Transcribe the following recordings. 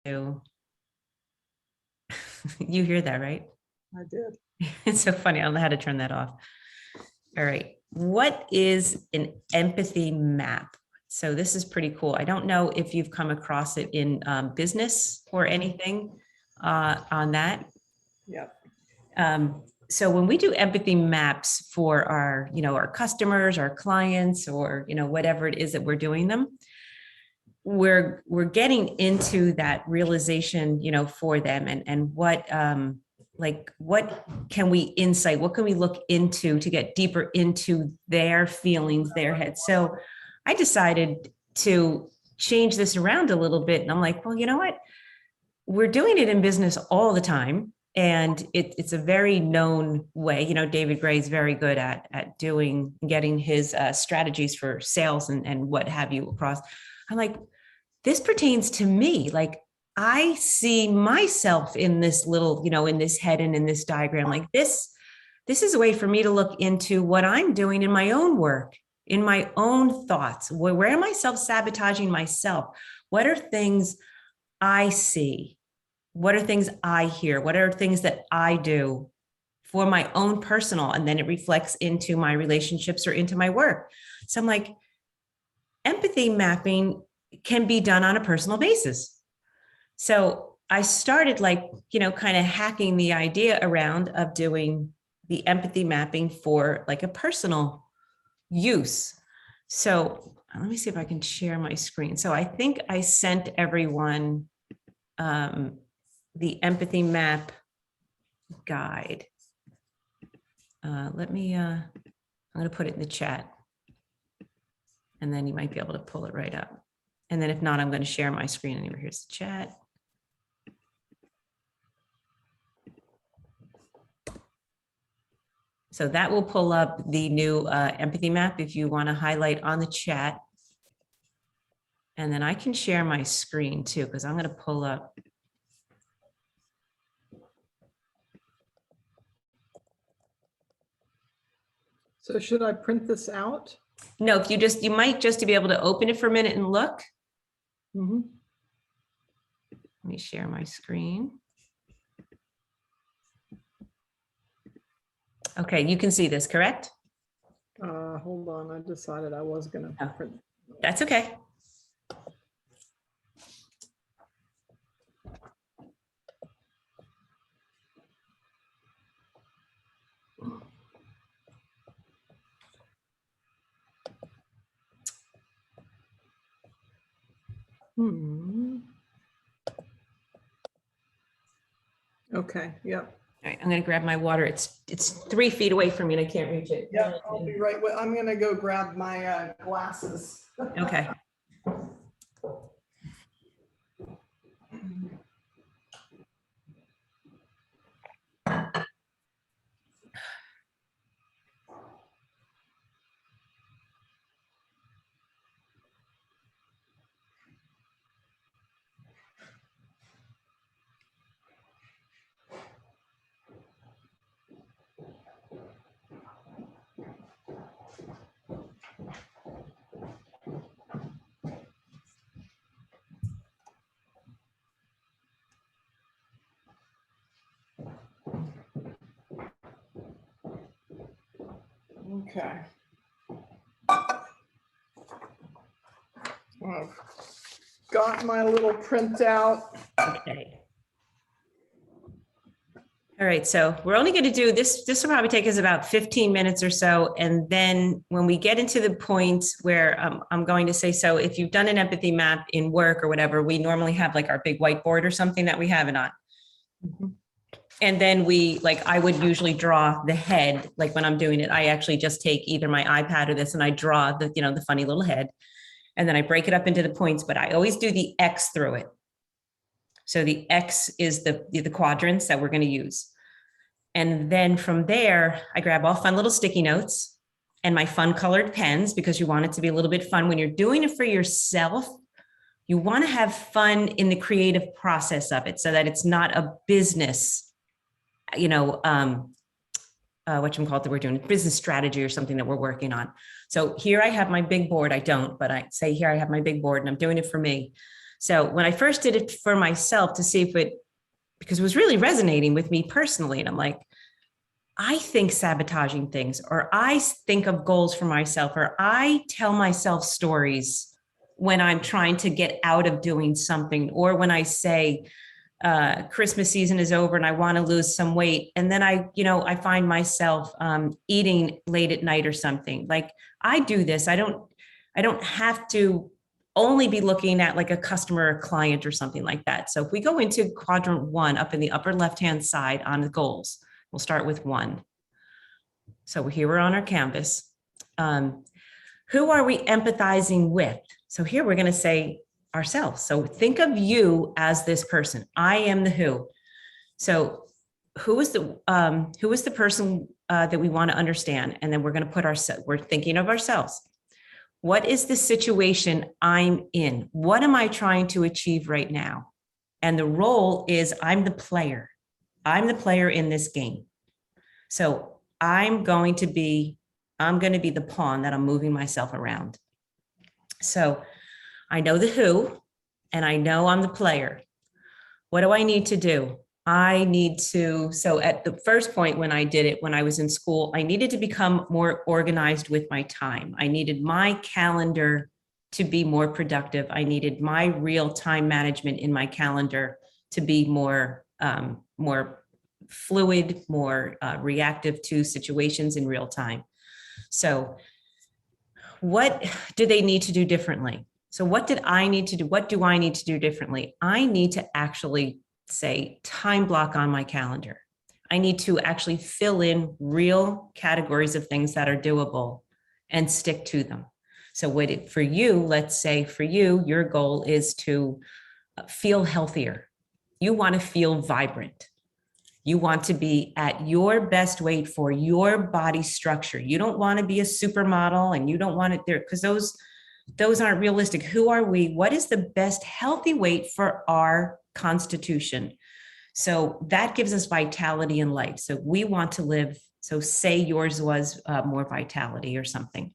to, you hear that, right? I did. It's so funny. I don't know how to turn that off. All right. What is an empathy map? So this is pretty cool. I don't know if you've come across it in business or anything on that. Yep. So when we do empathy maps for our, our customers, our clients, or, whatever it is that we're doing them, we're getting into that realization, for them and what, what can we insight, what can we look into to get deeper into their feelings, their heads. So I decided to change this around a little bit. And I'm like, well, you know what? We're doing it in business all the time. And it's a very known way. David Gray is very good at getting his strategies for sales and what have you across. I'm like, this pertains to me. Like, I see myself in this little, in this head and in this diagram. Like this is a way for me to look into what I'm doing in my own work, in my own thoughts. Where am I self-sabotaging myself? What are things I see? What are things I hear? What are things that I do for my own personal? And then it reflects into my relationships or into my work. So I'm like, empathy mapping can be done on a personal basis. So I started kind of hacking the idea around of doing the empathy mapping for like a personal use. So let me see if I can share my screen. So I think I sent everyone the empathy map guide. I'm going to put it in the chat and then you might be able to pull it right up. And then if not, I'm going to share my screen anyway. Here's the chat. So that will pull up the new empathy map if you want to highlight on the chat. And then I can share my screen too, because I'm going to pull up. So should I print this out? No, if you might just to be able to open it for a minute and look. Mm-hmm. Let me share my screen. Okay, you can see this, correct? Hold on, I decided I was going to print. That's okay. Okay, yep. All right, I'm going to grab my water. It's 3 feet away from me and I can't reach it. Yeah, I'll be right. I'm going to go grab my glasses. Okay. Okay. I've got my little printout. Okay. All right, so we're only going to do this. This will probably take us about 15 minutes or so. And then when we get into the points where I'm going to say, so if you've done an empathy map in work or whatever, we normally have like our big whiteboard or something that we have it on. Mm-hmm. And then I would usually draw the head. Like when I'm doing it, I actually just take either my iPad or this and I draw the, the funny little head. And then I break it up into the points, but I always do the X through it. So the X is the quadrants that we're going to use. And then from there, I grab all fun little sticky notes and my fun colored pens because you want it to be a little bit fun. When you're doing it for yourself, you want to have fun in the creative process of it so that it's not a business, whatchamacallit that we're doing, business strategy or something that we're working on. So here I have my big board. I don't, but I say here I have my big board and I'm doing it for me. So when I first did it for myself to see if it, because it was really resonating with me personally. And I'm like, I think sabotaging things, or I think of goals for myself, or I tell myself stories when I'm trying to get out of doing something, or when I say, Christmas season is over and I want to lose some weight. And then I find myself eating late at night or something. Like I do this. I don't have to only be looking at like a customer or client or something like that. So if we go into quadrant 1 up in the upper left-hand side on the goals, we'll start with 1. So here we're on our canvas. Who are we empathizing with? So here we're going to say ourselves. So think of you as this person. I am the who. So who is the person that we want to understand? And then we're going to put we're thinking of ourselves. What is the situation I'm in? What am I trying to achieve right now? And the role is I'm the player. I'm the player in this game. So I'm going to be the pawn that I'm moving myself around. So I know the who, and I know I'm the player. What do I need to do? So at the first point when I did it, when I was in school, I needed to become more organized with my time. I needed my calendar to be more productive. I needed my real time management in my calendar to be more fluid, more reactive to situations in real time. So what do they need to do differently? So what did I need to do? What do I need to do differently? I need to actually say time block on my calendar. I need to actually fill in real categories of things that are doable and stick to them. So for you, let's say for you, your goal is to feel healthier. You want to feel vibrant. You want to be at your best weight for your body structure. You don't want to be a supermodel, and you don't want it there because those aren't realistic. Who are we? What is the best healthy weight for our constitution? So that gives us vitality in life. So we want to live. So say yours was more vitality or something.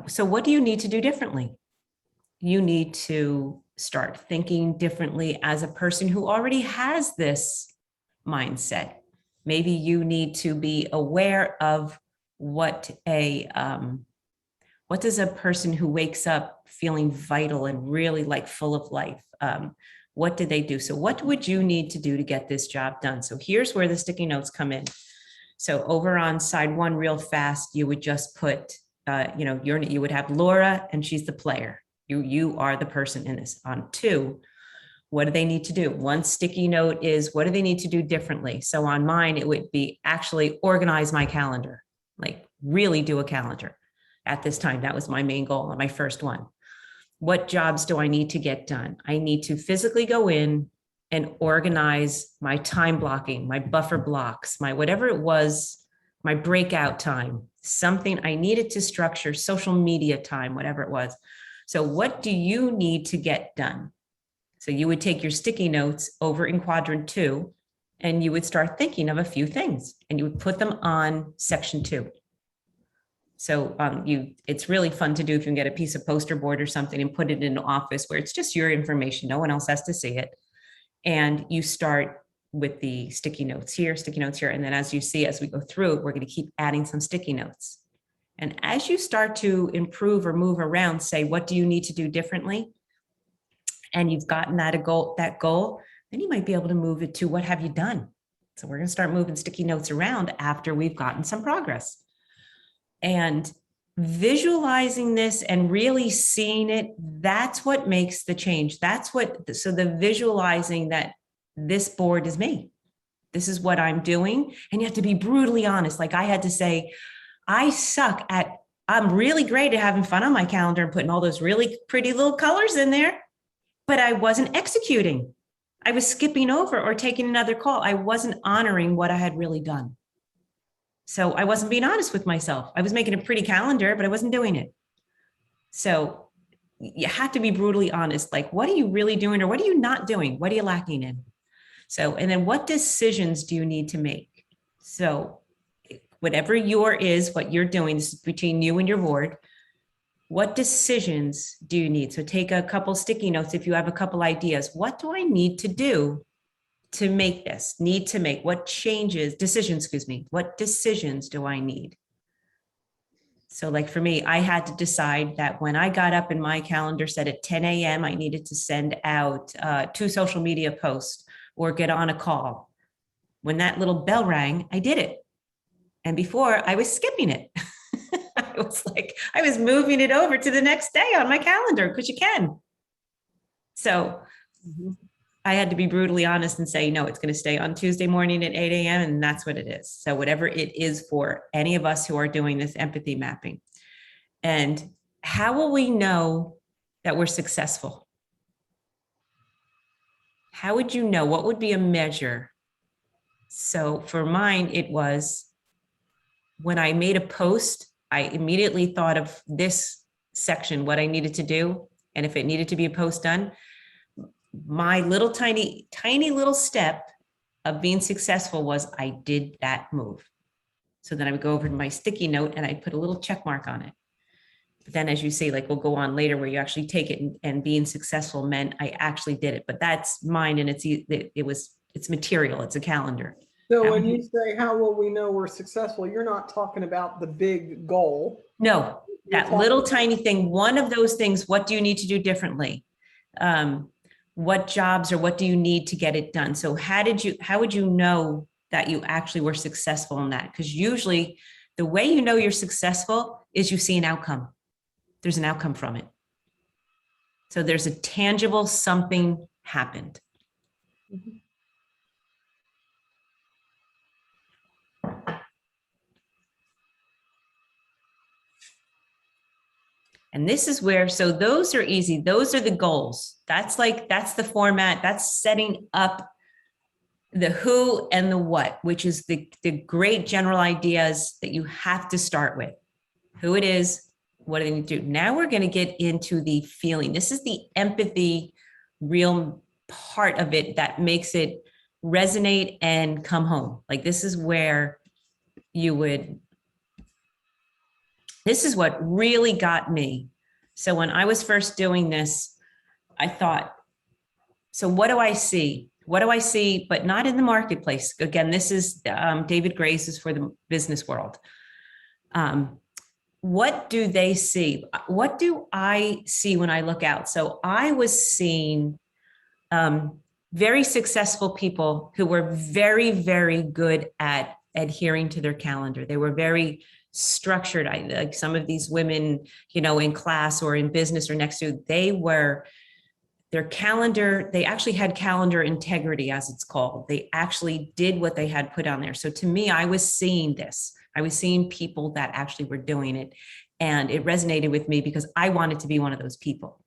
So what do you need to do differently? You need to start thinking differently as a person who already has this mindset. Maybe you need to be aware of what does a person who wakes up feeling vital and really like full of life, what do they do? So what would you need to do to get this job done? So here's where the sticky notes come in. So over on side 1, real fast, you would just put, you would have Laura, and she's the player. You are the person in this. On 2, what do they need to do? 1 sticky note is, what do they need to do differently? So on mine, it would be actually organize my calendar, like really do a calendar at this time. That was my main goal on my first one. What jobs do I need to get done? I need to physically go in and organize my time blocking, my buffer blocks, my whatever it was, my breakout time, something I needed to structure, social media time, whatever it was. So what do you need to get done? So you would take your sticky notes over in quadrant 2, and you would start thinking of a few things, and you would put them on section 2. So it's really fun to do if you can get a piece of poster board or something and put it in an office where it's just your information. No one else has to see it. And you start with the sticky notes here. And then as you see, as we go through, we're going to keep adding some sticky notes. And as you start to improve or move around, say, what do you need to do differently? And you've gotten that goal, then you might be able to move it to what have you done? So we're going to start moving sticky notes around after we've gotten some progress. And visualizing this and really seeing it, that's what makes the change. So the visualizing that this board is me. This is what I'm doing. And you have to be brutally honest. Like I had to say, I'm really great at having fun on my calendar and putting all those really pretty little colors in there, but I wasn't executing. I was skipping over or taking another call. I wasn't honoring what I had really done. So I wasn't being honest with myself. I was making a pretty calendar, but I wasn't doing it. So you have to be brutally honest. Like, what are you really doing, or what are you not doing? What are you lacking in? So, and then what decisions do you need to make? So whatever what you're doing, this is between you and your board. What decisions do you need? So take a couple sticky notes if you have a couple ideas. What do I need to do to make this? Need to make what decisions, excuse me, what decisions do I need? So like for me, I had to decide that when I got up and my calendar said at 10 a.m., I needed to send out 2 social media posts or get on a call. When that little bell rang, I did it. And before I was skipping it. I was moving it over to the next day on my calendar because you can. So I had to be brutally honest and say, no, it's going to stay on Tuesday morning at 8 a.m. And that's what it is. So whatever it is for any of us who are doing this empathy mapping. And how will we know that we're successful? How would you know? What would be a measure? So for mine, it was when I made a post, I immediately thought of this section, what I needed to do. And if it needed to be a post done, my little tiny little step of being successful was I did that move. So then I would go over to my sticky note and I'd put a little check mark on it. But then as you say, like we'll go on later where you actually take it and being successful meant I actually did it. But that's mine and it's material, it's a calendar. So when you say, how will we know we're successful? You're not talking about the big goal. No, that little tiny thing, one of those things, what do you need to do differently? What jobs or what do you need to get it done? So how would you know that you actually were successful in that? Because usually the way you know you're successful is you see an outcome. There's an outcome from it. So there's a tangible something happened. Mm-hmm. And this is where, so those are easy. Those are the goals. That's the format. That's setting up the who and the what, which is the great general ideas that you have to start with. Who it is, what do they need to do? Now we're going to get into the feeling. This is the empathy, real part of it that makes it resonate and come home. Like this is where this is what really got me. So when I was first doing this, I thought, so what do I see? What do I see, but not in the marketplace? Again, this is David Gray's is for the business world. What do they see? What do I see when I look out? So I was seeing very successful people who were very, very good at adhering to their calendar. They were very structured. Like some of these women, in class or in business or next to, their calendar, they actually had calendar integrity, as it's called. They actually did what they had put on there. So to me, I was seeing this. I was seeing people that actually were doing it. And it resonated with me because I wanted to be one of those people.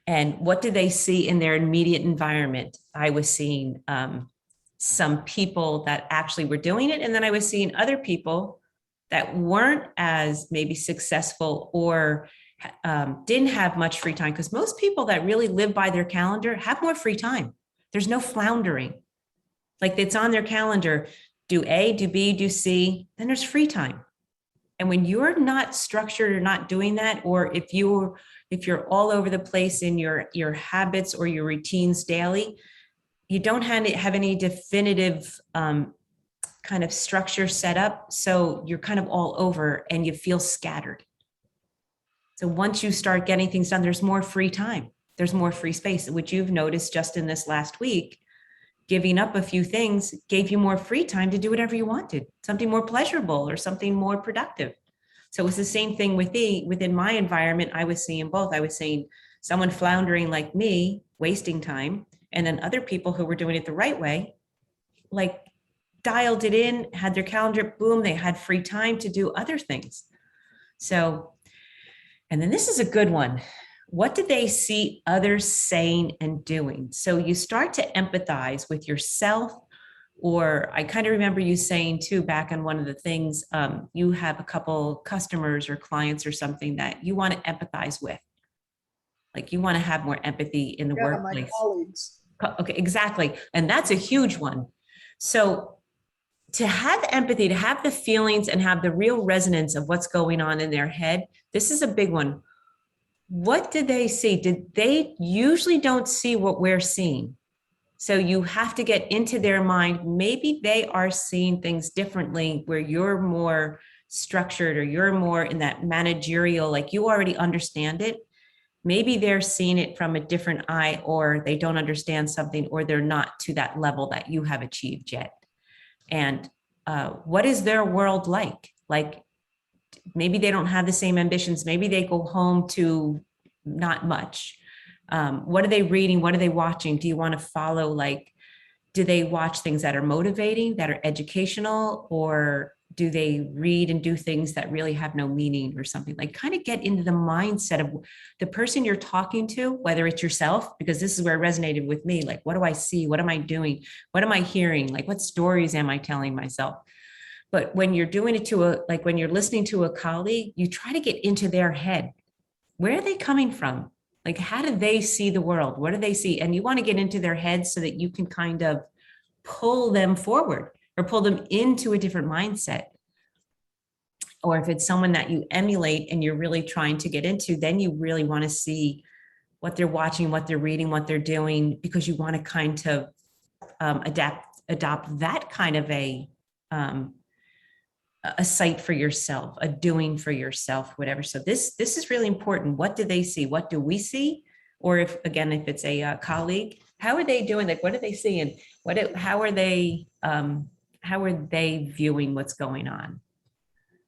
And what did they see in their immediate environment? I was seeing some people that actually were doing it. And then I was seeing other people that weren't as maybe successful or didn't have much free time, because most people that really live by their calendar have more free time. There's no floundering. Like it's on their calendar, do A, do B, do C, then there's free time. And when you're not structured or not doing that, or if you're all over the place in your habits or your routines daily, you don't have any definitive kind of structure set up. So you're kind of all over and you feel scattered. So once you start getting things done, there's more free time. There's more free space, which you've noticed just in this last week. Giving up a few things gave you more free time to do whatever you wanted, something more pleasurable or something more productive. So it was the same thing within my environment. I was seeing both. I was seeing someone floundering like me, wasting time, and then other people who were doing it the right way, like dialed it in, had their calendar, boom, they had free time to do other things. So, and then this is a good one. What did they see others saying and doing? So you start to empathize with yourself, or I kind of remember you saying too, back on one of the things, you have a couple customers or clients or something that you want to empathize with. Like you want to have more empathy in the workplace. My colleagues. Okay, exactly. And that's a huge one. So to have empathy, to have the feelings and have the real resonance of what's going on in their head, this is a big one. What did they see? Did they usually don't see what we're seeing? So you have to get into their mind. Maybe they are seeing things differently where you're more structured or you're more in that managerial, like you already understand it. Maybe they're seeing it from a different eye, or they don't understand something, or they're not to that level that you have achieved yet. And what is their world like? Like maybe they don't have the same ambitions. Maybe they go home to not much. What are they reading? What are they watching? Do you want to follow, like, do they watch things that are motivating, that are educational, or do they read and do things that really have no meaning or something? Like kind of get into the mindset of the person you're talking to, whether it's yourself, because this is where it resonated with me. Like, what do I see? What am I doing? What am I hearing? Like, what stories am I telling myself? But when you're doing it like when you're listening to a colleague, you try to get into their head. Where are they coming from? Like, how do they see the world? What do they see? And you want to get into their heads so that you can kind of pull them forward or pull them into a different mindset. Or if it's someone that you emulate and you're really trying to get into, then you really want to see what they're watching, what they're reading, what they're doing, because you want to kind of adopt that kind of a sight for yourself, a doing for yourself, whatever. So this is really important. What do they see? What do we see? Or if it's a colleague, how are they doing? Like, what are they seeing? How are they viewing what's going on?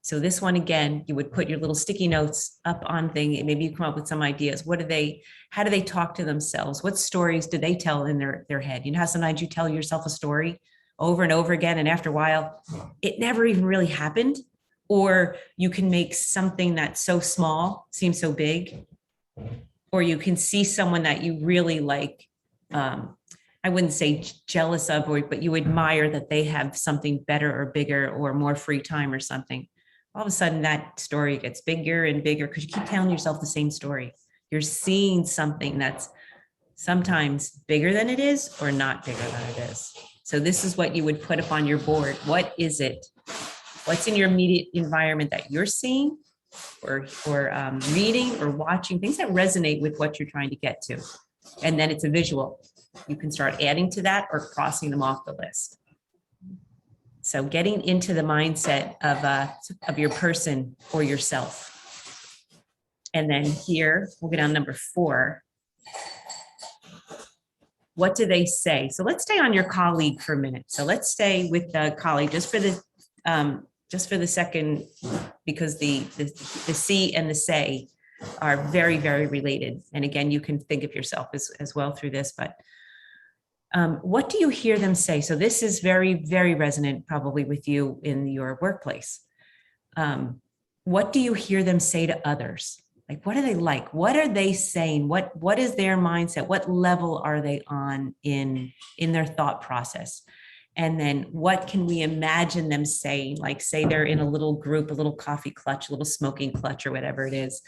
So this one, again, you would put your little sticky notes up on thing. Maybe you come up with some ideas. How do they talk to themselves? What stories do they tell in their head? You know how sometimes you tell yourself a story over and over again, and after a while, it never even really happened. Or you can make something that's so small seem so big. Or you can see someone that you really like, I wouldn't say jealous of, but you admire that they have something better or bigger or more free time or something. All of a sudden that story gets bigger and bigger because you keep telling yourself the same story. You're seeing something that's sometimes bigger than it is or not bigger than it is. So this is what you would put up on your board. What is it? What's in your immediate environment that you're seeing or reading or watching, things that resonate with what you're trying to get to. And then it's a visual. You can start adding to that or crossing them off the list. So getting into the mindset of your person or yourself. And then here, we'll get on number 4. What do they say? So let's stay on your colleague for a minute. So let's stay with the colleague just for the second, because the see and the say are very, very related. And again, you can think of yourself as well through this, but what do you hear them say? So this is very, very resonant probably with you in your workplace. What do you hear them say to others? Like, what are they like? What are they saying? What is their mindset? What level are they on in their thought process? And then what can we imagine them saying? Like, say they're in a little group, a little coffee clutch, a little smoking clutch or whatever it is.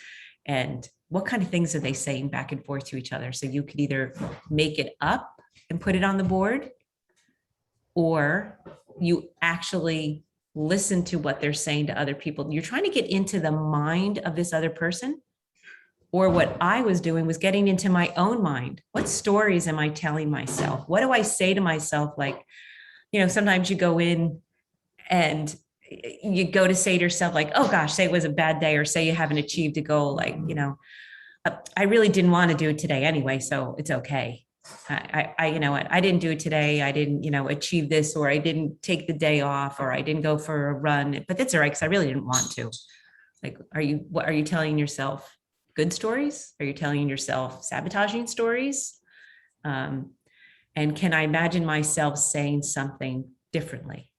And what kind of things are they saying back and forth to each other? So you could either make it up and put it on the board, or you actually listen to what they're saying to other people. You're trying to get into the mind of this other person. Or what I was doing was getting into my own mind. What stories am I telling myself? What do I say to myself? Like, sometimes you go in and you go to say to yourself, like, oh gosh, say it was a bad day, or say you haven't achieved a goal. Like, I really didn't want to do it today anyway, so it's okay. I didn't do it today. I didn't, achieve this, or I didn't take the day off, or I didn't go for a run, but that's all right, because I really didn't want to. Like, what are you telling yourself? Good stories? Are you telling yourself sabotaging stories? And can I imagine myself saying something differently?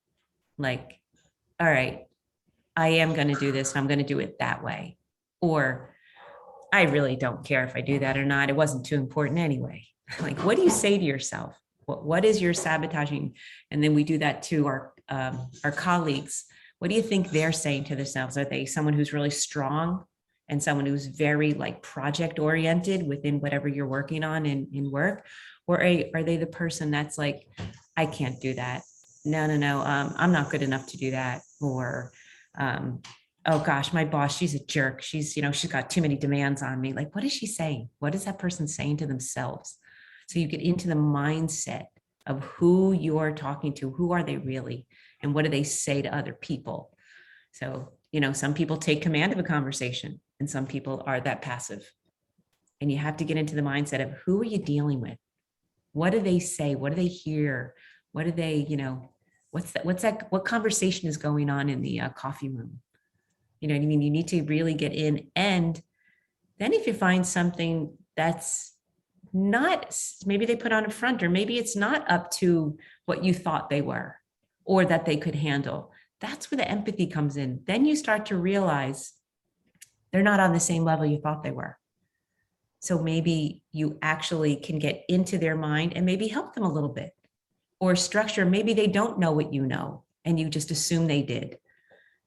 Like, all right, I am going to do this, and I'm going to do it that way. Or I really don't care if I do that or not. It wasn't too important anyway. Like, what do you say to yourself? What is your sabotaging? And then we do that to our colleagues. What do you think they're saying to themselves? Are they someone who's really strong and someone who's very like project oriented within whatever you're working on in work? Or are they the person that's like, I can't do that. no, I'm not good enough to do that. Or, oh gosh, my boss, she's a jerk. She's got too many demands on me. Like, what is she saying? What is that person saying to themselves? So you get into the mindset of who you're talking to. Who are they really? And what do they say to other people? So, some people take command of a conversation and some people are that passive. And you have to get into the mindset of who are you dealing with? What do they say? What do they hear? What do they, what conversation is going on in the coffee room? You know what I mean? You need to really get in. And then if you find something that's not, maybe they put on a front, or maybe it's not up to what you thought they were or that they could handle, that's where the empathy comes in. Then you start to realize they're not on the same level you thought they were. So maybe you actually can get into their mind and maybe help them a little bit, or structure. Maybe they don't know what you know and you just assume they did.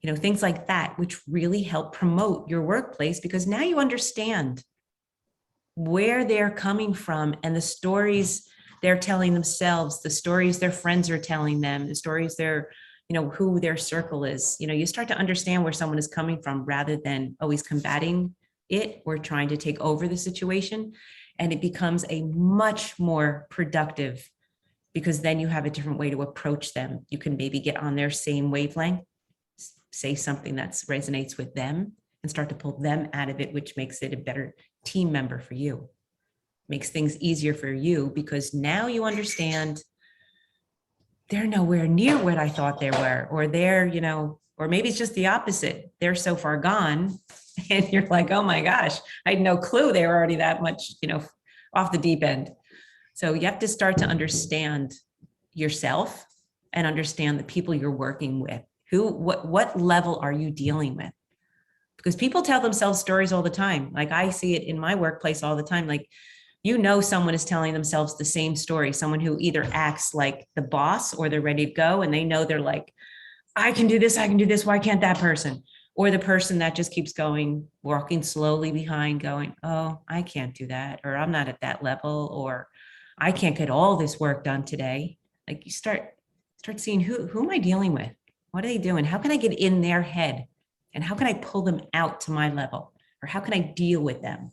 Things like that, which really help promote your workplace, because now you understand where they're coming from and the stories they're telling themselves, the stories their friends are telling them, the stories who their circle is. You start to understand where someone is coming from rather than always combating it or trying to take over the situation. And it becomes a much more productive, because then you have a different way to approach them. You can maybe get on their same wavelength, say something that resonates with them, and start to pull them out of it, which makes it a better team member for you. Makes things easier for you, because now you understand they're nowhere near what I thought they were, or or maybe it's just the opposite. They're so far gone and you're like, oh my gosh, I had no clue they were already that much, off the deep end. So you have to start to understand yourself and understand the people you're working with. What level are you dealing with? Because people tell themselves stories all the time. Like, I see it in my workplace all the time. Like, someone is telling themselves the same story, someone who either acts like the boss or they're ready to go and they know they're like, I can do this, why can't that person? Or the person that just keeps going, walking slowly behind, going, oh, I can't do that, or I'm not at that level, or I can't get all this work done today. Like, you start seeing who am I dealing with? What are they doing? How can I get in their head? And how can I pull them out to my level? Or how can I deal with them?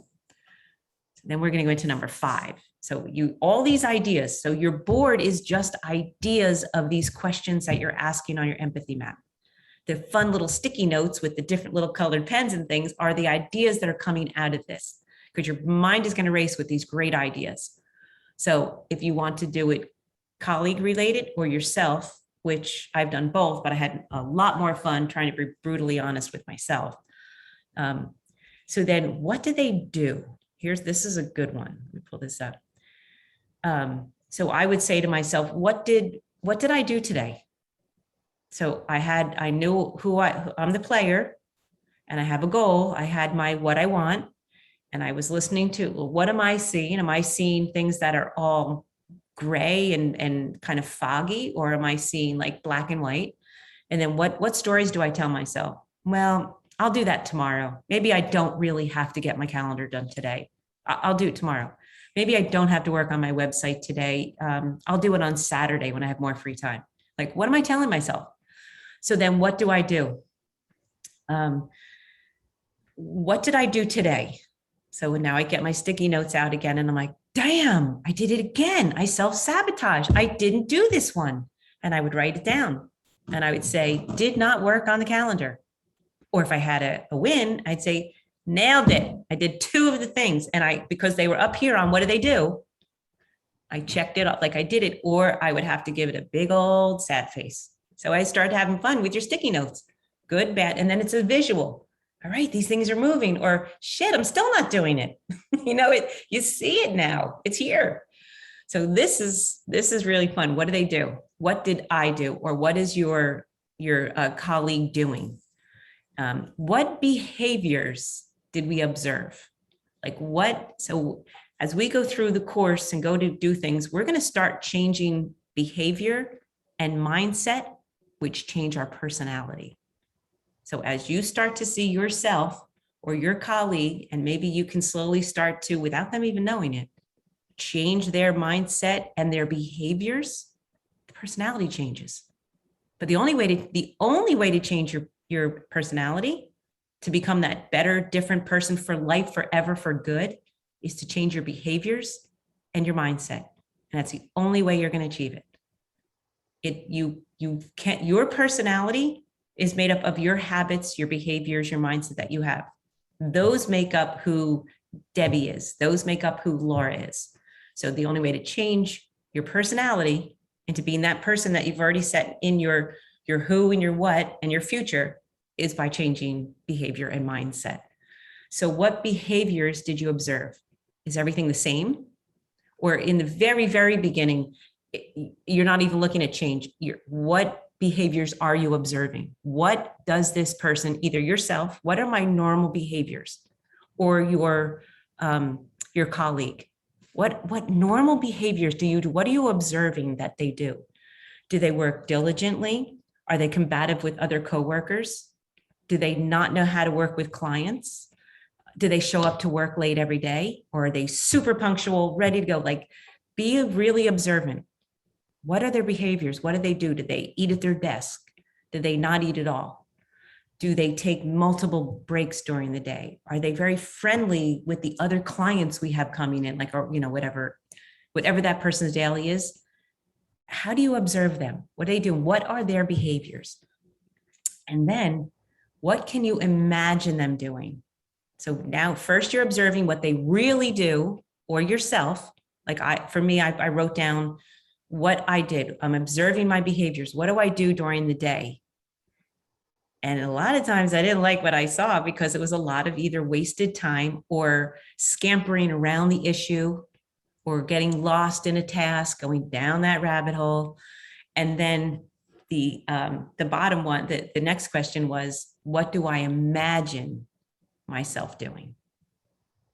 Then we're going to go into number 5. So all these ideas. So your board is just ideas of these questions that you're asking on your empathy map. The fun little sticky notes with the different little colored pens and things are the ideas that are coming out of this, because your mind is going to race with these great ideas. So if you want to do it colleague related or yourself, which I've done both, but I had a lot more fun trying to be brutally honest with myself. So then what do they do? This is a good one. Let me pull this up. So I would say to myself, what did I do today? So I knew I'm the player and I have a goal. I had what I want, and I was listening to, what am I seeing? Am I seeing things that are all gray and kind of foggy, or am I seeing like black and white? And then what stories do I tell myself? Well, I'll do that tomorrow. Maybe I don't really have to get my calendar done today. I'll do it tomorrow. Maybe I don't have to work on my website today. I'll do it on Saturday when I have more free time. Like, what am I telling myself? So then what do I do? What did I do today? So now I get my sticky notes out again and I'm like, damn, I did it again. I self-sabotage. I didn't do this one. And I would write it down and I would say, did not work on the calendar. Or if I had a win, I'd say, nailed it. I did 2 of the things. And because they were up here on what do they do, I checked it off like I did it, or I would have to give it a big old sad face. So I started having fun with your sticky notes, good, bad. And then it's a visual. All right, these things are moving, or shit, I'm still not doing it. You see it now, it's here. So this is really fun. What do they do? What did I do? Or what is your colleague doing? What behaviors did we observe? So as we go through the course and go to do things, we're going to start changing behavior and mindset, which change our personality. So as you start to see yourself or your colleague, and maybe you can slowly start to, without them even knowing it, change their mindset and their behaviors, the personality changes. But the only way to change your personality, to become that better, different person for life, forever, for good, is to change your behaviors and your mindset. And that's the only way you're going to achieve it. You can't, your personality is made up of your habits, your behaviors, your mindset that you have. Those make up who Debbie is. Those make up who Laura is. So the only way to change your personality into being that person that you've already set in your who and your what and your future is by changing behavior and mindset. So what behaviors did you observe? Is everything the same? Or in the very, very beginning, you're not even looking at change. What behaviors are you observing? What does this person, either yourself, what are my normal behaviors? Or your colleague? What normal behaviors do you do? What are you observing that they do? Do they work diligently? Are they combative with other coworkers? Do they not know how to work with clients? Do they show up to work late every day? Or are they super punctual, ready to go? Like, be really observant. What are their behaviors? What do they do? Do they eat at their desk? Do they not eat at all? Do they take multiple breaks during the day? Are they very friendly with the other clients we have coming in, like, or, whatever that person's daily is? How do you observe them? What do they do? What are their behaviors? And then what can you imagine them doing? So now first you're observing what they really do, or yourself. Like for me, I wrote down what I did. I'm observing my behaviors. What do I do during the day? And a lot of times I didn't like what I saw because it was a lot of either wasted time or scampering around the issue or getting lost in a task, going down that rabbit hole. And then the bottom one, the next question was, what do I imagine myself doing?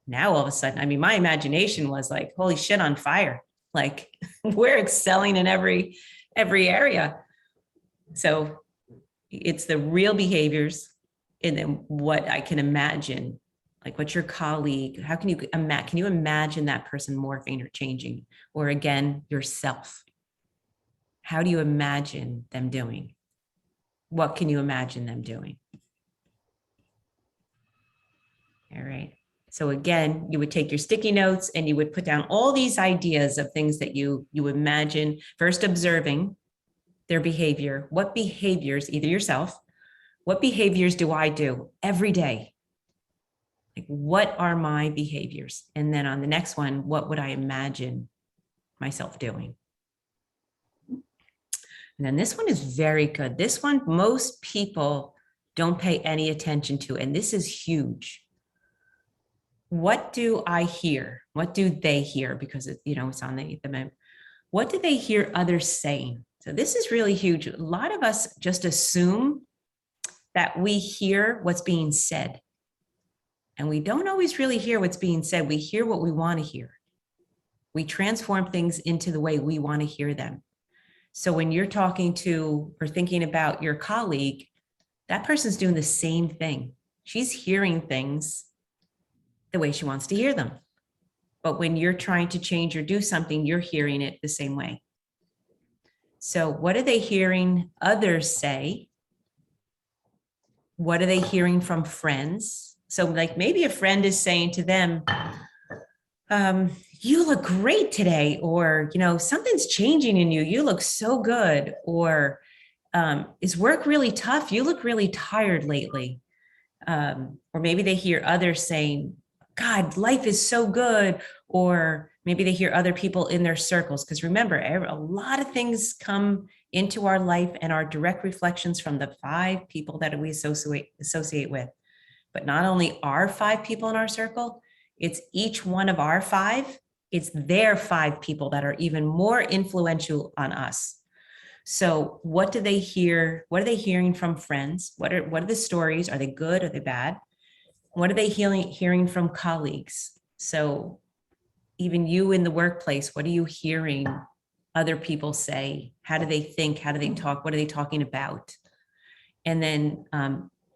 Now, all of a sudden, my imagination was like, holy shit, on fire. Like, we're excelling in every area. So it's the real behaviors and then what I can imagine, like what's your colleague, how can you imagine that person morphing or changing? Or again, yourself. How do you imagine them doing? What can you imagine them doing? All right. So again, you would take your sticky notes and you would put down all these ideas of things that you imagine, first observing their behavior. What behaviors, either yourself, what behaviors do I do every day? Like, what are my behaviors? And then on the next one, what would I imagine myself doing? And then this one is very good. This one, most people don't pay any attention to, and this is huge. What do I hear? What do they hear? Because it's on the map. What do they hear others saying? So this is really huge. A lot of us just assume that we hear what's being said. And we don't always really hear what's being said. We hear what we want to hear. We transform things into the way we want to hear them. So when you're talking to or thinking about your colleague, that person's doing the same thing. She's hearing things the way she wants to hear them. But when you're trying to change or do something, you're hearing it the same way. So what are they hearing others say? What are they hearing from friends? So like maybe a friend is saying to them, you look great today, or, something's changing in you. You look so good. Or is work really tough? You look really tired lately. Or maybe they hear others saying, God, life is so good. Or maybe they hear other people in their circles. Because remember, a lot of things come into our life and are direct reflections from the 5 people that we associate with. But not only our 5 people in our circle, it's each one of our 5. It's their 5 people that are even more influential on us. So what do they hear? What are they hearing from friends? What are the stories? Are they good? Are they bad? What are they hearing from colleagues? So even you in the workplace, what are you hearing other people say? How do they think? How do they talk? What are they talking about? And then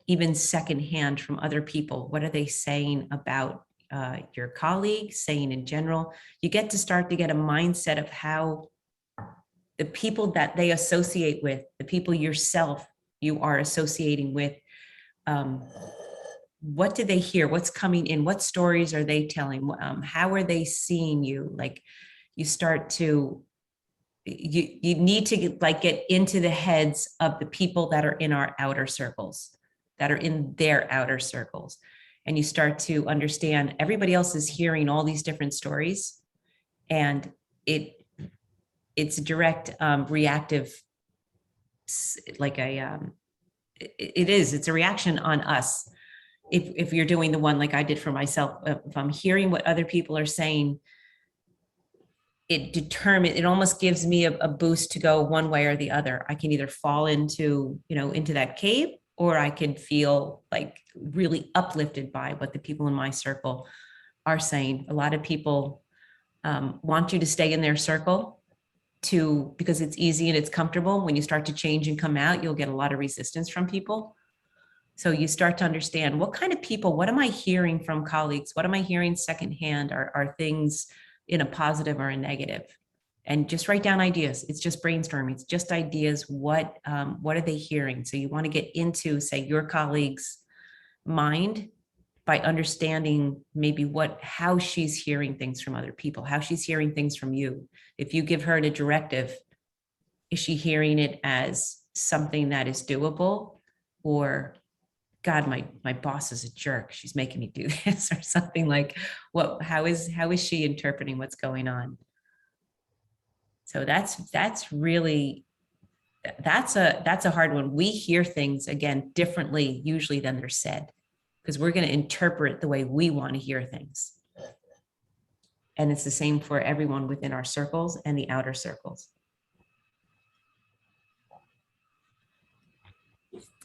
even secondhand from other people, what are they saying about your colleagues, saying in general? You get to start to get a mindset of how the people that they associate with, the people yourself you are associating with, what do they hear? What's coming in? What stories are they telling? How are they seeing you? Like, you start to, you need to like get into the heads of the people that are in our outer circles, that are in their outer circles. And you start to understand everybody else is hearing all these different stories, and it's a direct reactive, like it's a reaction on us. If you're doing the one like I did for myself, if I'm hearing what other people are saying, it almost gives me a boost to go one way or the other. I can either fall into, into that cave, or I can feel like really uplifted by what the people in my circle are saying. A lot of people want you to stay in their circle because it's easy and it's comfortable. When you start to change and come out, you'll get a lot of resistance from people. So you start to understand what kind of people, what am I hearing from colleagues? What am I hearing secondhand? Are things in a positive or a negative? And just write down ideas. It's just brainstorming. It's just ideas. What are they hearing? So you want to get into, say, your colleague's mind by understanding maybe how she's hearing things from other people, how she's hearing things from you. If you give her a directive, is she hearing it as something that is doable, or God, my boss is a jerk, she's making me do this, or something like, how is she interpreting what's going on? So that's really, that's a hard one. We hear things, again, differently usually than they're said, because we're going to interpret the way we want to hear things. And it's the same for everyone within our circles and the outer circles.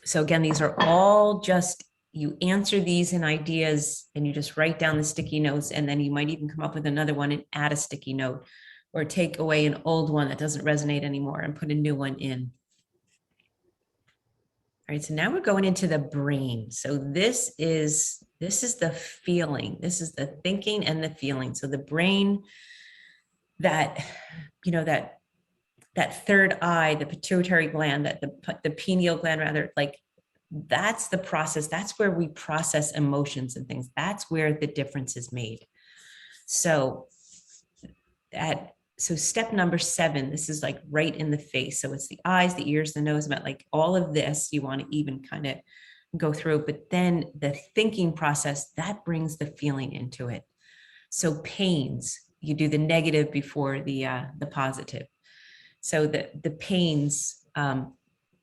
So again, these are all just, you answer these in ideas and you just write down the sticky notes, and then you might even come up with another one and add a sticky note, or take away an old one that doesn't resonate anymore and put a new one in. All right, so now we're going into the brain. So this is the feeling, this is the thinking and the feeling. So the brain, that third eye, the pituitary gland, that the pineal gland, rather, like, that's the process. That's where we process emotions and things. That's where the difference is made. So step number 7, this is like right in the face. So it's the eyes, the ears, the nose, about like all of this you want to even kind of go through, but then the thinking process, that brings the feeling into it. So pains, you do the negative before the positive. So the pains,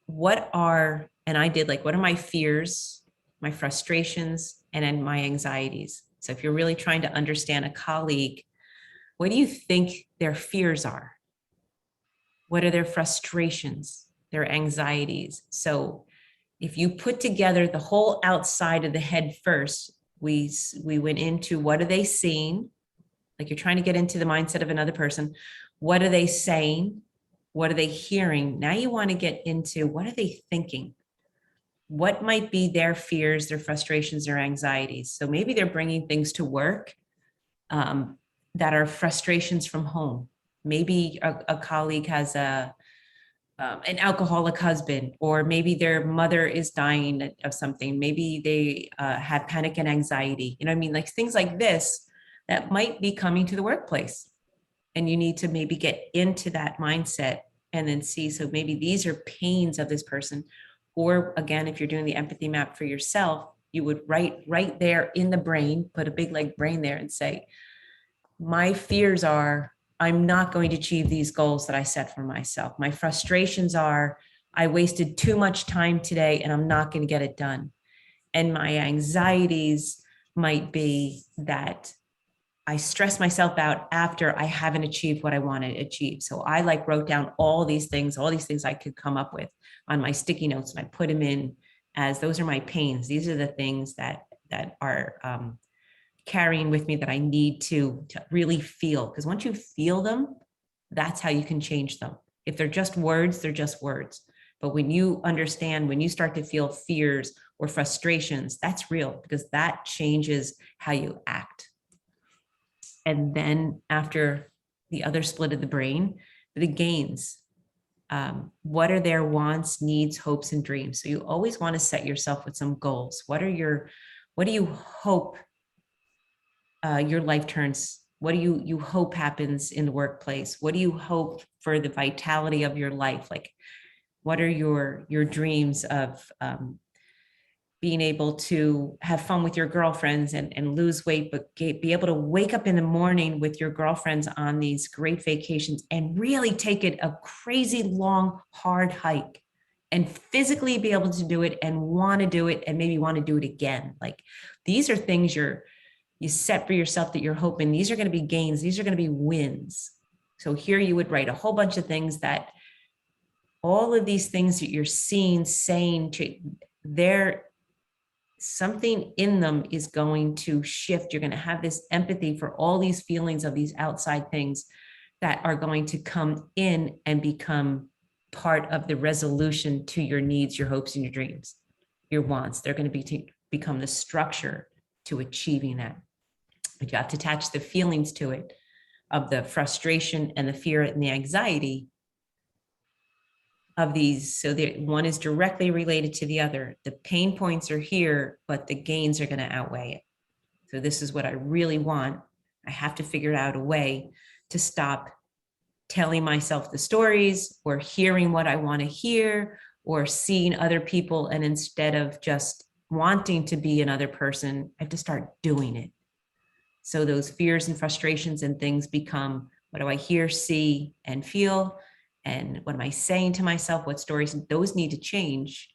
what are my fears, my frustrations, and then my anxieties? So if you're really trying to understand a colleague, what do you think their fears are? What are their frustrations, their anxieties? So if you put together the whole outside of the head first, we went into, what are they seeing? Like, you're trying to get into the mindset of another person. What are they saying? What are they hearing? Now you want to get into, what are they thinking? What might be their fears, their frustrations, their anxieties? So maybe they're bringing things to work that are frustrations from home. Maybe a colleague has an alcoholic husband, or maybe their mother is dying of something. Maybe they have panic and anxiety. You know what I mean? Like things like this that might be coming to the workplace. And you need to maybe get into that mindset and then see, so maybe these are pains of this person. Or again, if you're doing the empathy map for yourself, you would write right there in the brain, put a big like brain there and say, my fears are, I'm not going to achieve these goals that I set for myself. My frustrations are, I wasted too much time today and I'm not going to get it done. And my anxieties might be that I stress myself out after I haven't achieved what I want to achieve. So I wrote down all these things I could come up with on my sticky notes, and I put them in as, those are my pains. These are the things that are carrying with me that I need to really feel. Because once you feel them, that's how you can change them. If they're just words, they're just words. But when you understand, when you start to feel fears or frustrations, that's real, because that changes how you act. And then after the other split of the brain, the gains. What are their wants, needs, hopes, and dreams? So you always want to set yourself with some goals. What do you hope your life turns? What do you hope happens in the workplace? What do you hope for the vitality of your life? Like, what are your dreams of being able to have fun with your girlfriends and lose weight, but be able to wake up in the morning with your girlfriends on these great vacations and really take it a crazy long, hard hike and physically be able to do it and want to do it and maybe want to do it again. Like, these are things you set for yourself that you're hoping these are going to be gains. These are going to be wins. So here you would write a whole bunch of things that all of these things that you're seeing, saying, they're something in them is going to shift. You're going to have this empathy for all these feelings of these outside things that are going to come in and become part of the resolution to your needs, your hopes, and your dreams, your wants. They're going to become the structure to achieving that. But you have to attach the feelings to it of the frustration and the fear and the anxiety of these. So one is directly related to the other. The pain points are here, but the gains are going to outweigh it. So this is what I really want. I have to figure out a way to stop telling myself the stories or hearing what I want to hear or seeing other people. And instead of just wanting to be another person, I have to start doing it. So those fears and frustrations and things become, what do I hear, see, and feel? And what am I saying to myself? What stories? Those need to change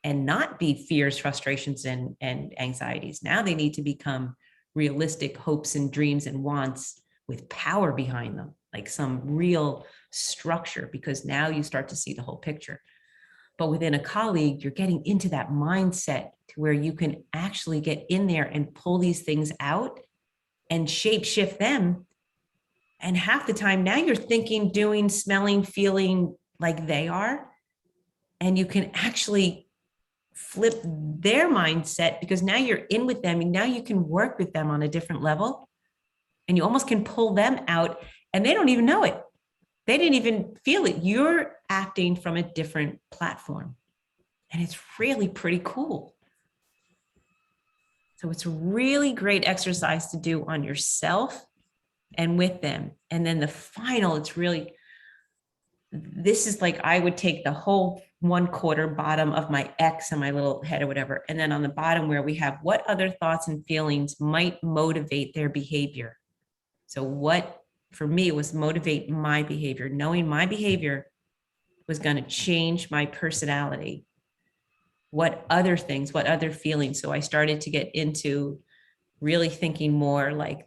and not be fears, frustrations, and anxieties. Now they need to become realistic hopes and dreams and wants with power behind them, like some real structure, because now you start to see the whole picture. But within a colleague, you're getting into that mindset to where you can actually get in there and pull these things out and shape shift them. And half the time now you're thinking, doing, smelling, feeling like they are. And you can actually flip their mindset because now you're in with them and now you can work with them on a different level. And you almost can pull them out and they don't even know it. They didn't even feel it. You're acting from a different platform. And it's really pretty cool. So it's a really great exercise to do on yourself and with them. And then the final, this is like, I would take the whole 1/4 bottom of my X and my little head or whatever. And then on the bottom where we have what other thoughts and feelings might motivate their behavior. So what, for me, was motivate my behavior, knowing my behavior was going to change my personality. What other things, what other feelings? So I started to get into really thinking more like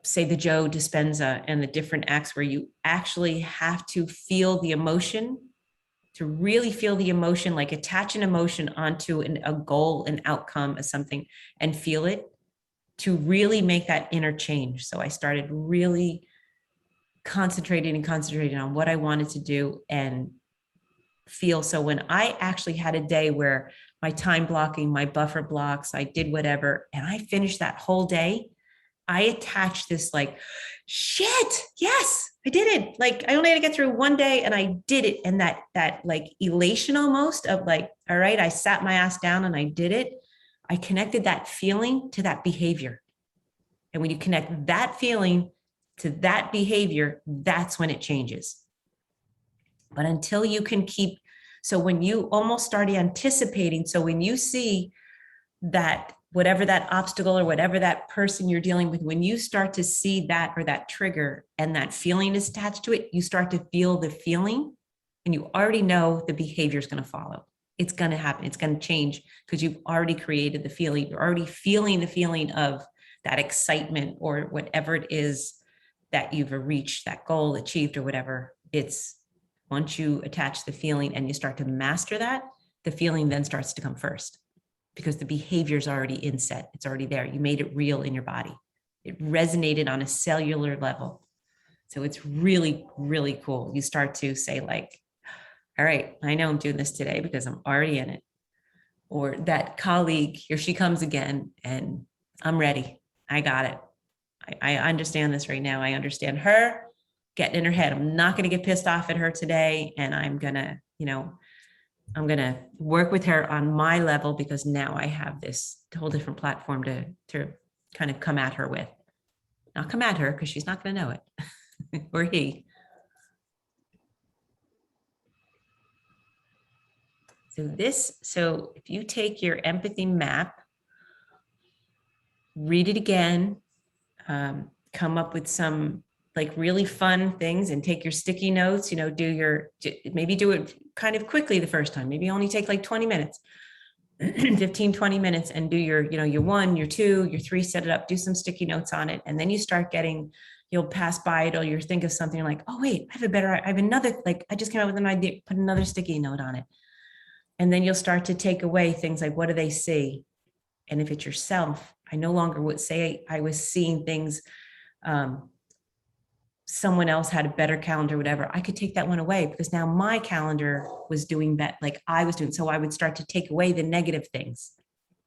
say the Joe Dispenza and the different acts where you actually have to feel the emotion, to really feel the emotion, like attach an emotion onto a goal, an outcome, as something, and feel it to really make that inner change. So I started really concentrating on what I wanted to do and feel. So when I actually had a day where my time blocking, my buffer blocks, I did whatever, and I finished that whole day, I attached this like, shit, yes, I did it. Like, I only had to get through one day and I did it. And that like elation almost of like, all right, I sat my ass down and I did it. I connected that feeling to that behavior. And when you connect that feeling to that behavior, that's when it changes. But until you can so when you almost start anticipating, so when you see that whatever that obstacle or whatever that person you're dealing with, when you start to see that or that trigger and that feeling is attached to it, you start to feel the feeling and you already know the behavior is going to follow. It's going to happen. It's going to change because you've already created the feeling. You're already feeling the feeling of that excitement or whatever it is that you've reached, that goal, achieved, or whatever. It's once you attach the feeling and you start to master that, the feeling then starts to come first. Because the behavior is already inset. It's already there. You made it real in your body. It resonated on a cellular level. So it's really, really cool. You start to say like, all right, I know I'm doing this today because I'm already in it. Or that colleague, here she comes again, and I'm ready. I got it. I understand this right now. I understand her. getting in her head. I'm not going to get pissed off at her today. And I'm going to, I'm going to work with her on my level because now I have this whole different platform to kind of come at her with. Not come at her because she's not going to know it or he. So if you take your empathy map, read it again, come up with some like really fun things and take your sticky notes, maybe do it kind of quickly the first time, maybe only take like 20 minutes, 15, 20 minutes and do your 1, your 2, your 3, set it up, do some sticky notes on it. And then you start getting, you'll pass by it or you'll think of something like, oh wait, I have another, like I just came up with an idea, put another sticky note on it. And then you'll start to take away things like, what do they see? And if it's yourself, I no longer would say I was seeing things, someone else had a better calendar, whatever. I could take that one away because now my calendar was doing that, like I was doing. So I would start to take away the negative things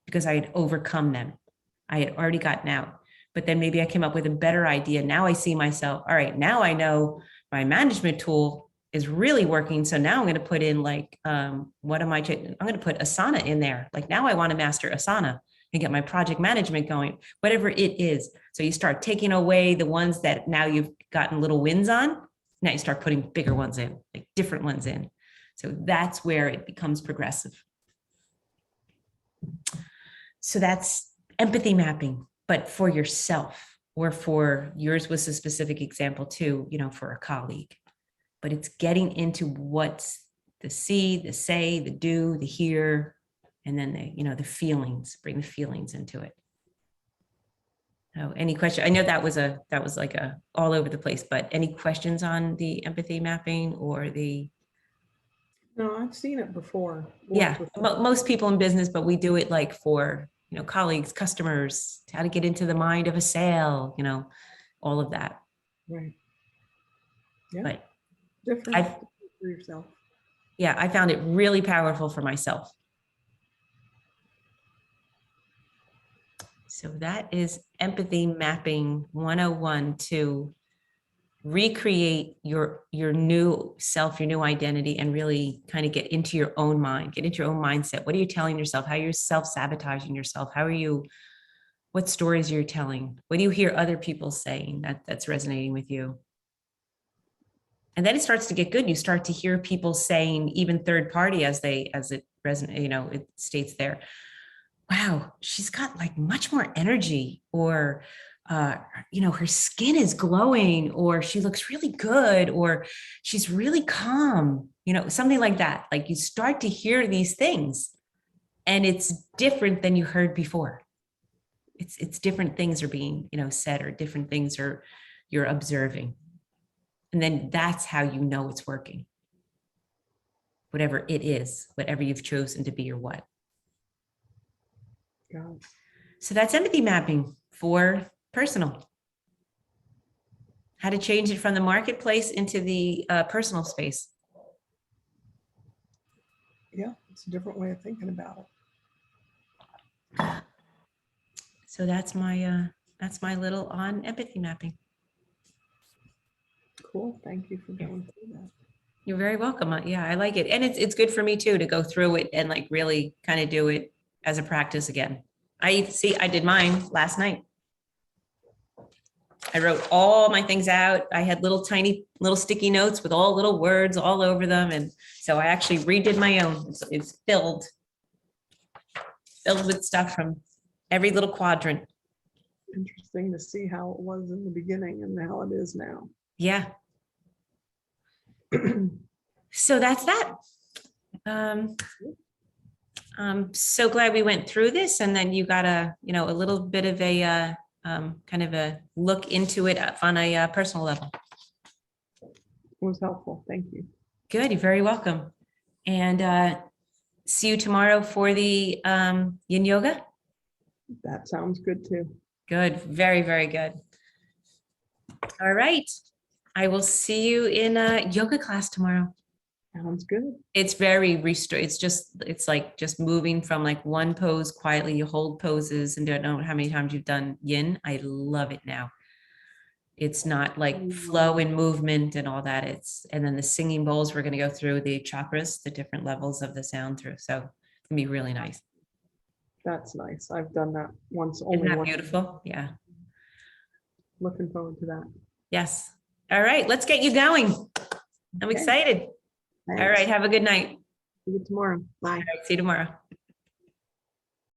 because I had overcome them. I had already gotten out. But then maybe I came up with a better idea. Now I see myself, all right, now I know my management tool is really working. So now I'm going to put in like, I'm going to put Asana in there. Like now I want to master Asana and get my project management going, whatever it is. So you start taking away the ones that now you've gotten little wins on. Now you start putting bigger ones in, like different ones in. So that's where it becomes progressive. So that's empathy mapping, but for yourself, or for yours was a specific example too, for a colleague. But it's getting into what's the see, the say, the do, the hear, and then the feelings, bring the feelings into it. Oh, any question? I know that was like a all over the place, but any questions on the empathy mapping or the? No, I've seen it before. Yeah, most people in business, but we do it like for, colleagues, customers, how to get into the mind of a sale, all of that. Right. Yeah. But different for yourself. Yeah, I found it really powerful for myself. So that is empathy mapping 101 to recreate your new self, your new identity, and really kind of get into your own mind, get into your own mindset. What are you telling yourself? How are you self-sabotaging yourself? What stories you're telling? What do you hear other people saying that's resonating with you? And then it starts to get good. You start to hear people saying, even third party, as it resonates, it states there, wow, she's got like much more energy, or, her skin is glowing, or she looks really good, or she's really calm, something like that. Like you start to hear these things and it's different than you heard before. It's different things are being, said, or different things you're observing. And then that's how you know it's working. Whatever it is, whatever you've chosen to be or what. Yeah. So that's empathy mapping for personal. How to change it from the marketplace into the personal space. Yeah, it's a different way of thinking about it. So that's my little on empathy mapping. Cool. Thank you for going through that. You're very welcome. Yeah, I like it. And it's good for me too, to go through it and like really kind of do it as a practice again. I did mine last night. I wrote all my things out. I had tiny sticky notes with all little words all over them. And so I actually redid my own. It's filled with stuff from every little quadrant. Interesting to see how it was in the beginning and how it is now. Yeah. So that's that. I'm so glad we went through this, and then you got a little bit of a kind of a look into it on a personal level. It was helpful. Thank you. Good. You're very welcome. And see you tomorrow for the yin yoga. That sounds good too. Good. Very, very good. All right. I will see you in a yoga class tomorrow. Sounds good. It's very it's like just moving from like one pose quietly. You hold poses, and don't know how many times you've done yin. I love it now. It's not like flow and movement and all that. And then the singing bowls, we're going to go through the chakras, the different levels of the sound through. So it's going to be really nice. That's nice. I've done that once, Isn't only that once. beautiful? Yeah. Looking forward to that. Yes. All right. Let's get you going. I'm Okay. excited. All right. Have a good night. See you tomorrow. Bye. All right, see you tomorrow.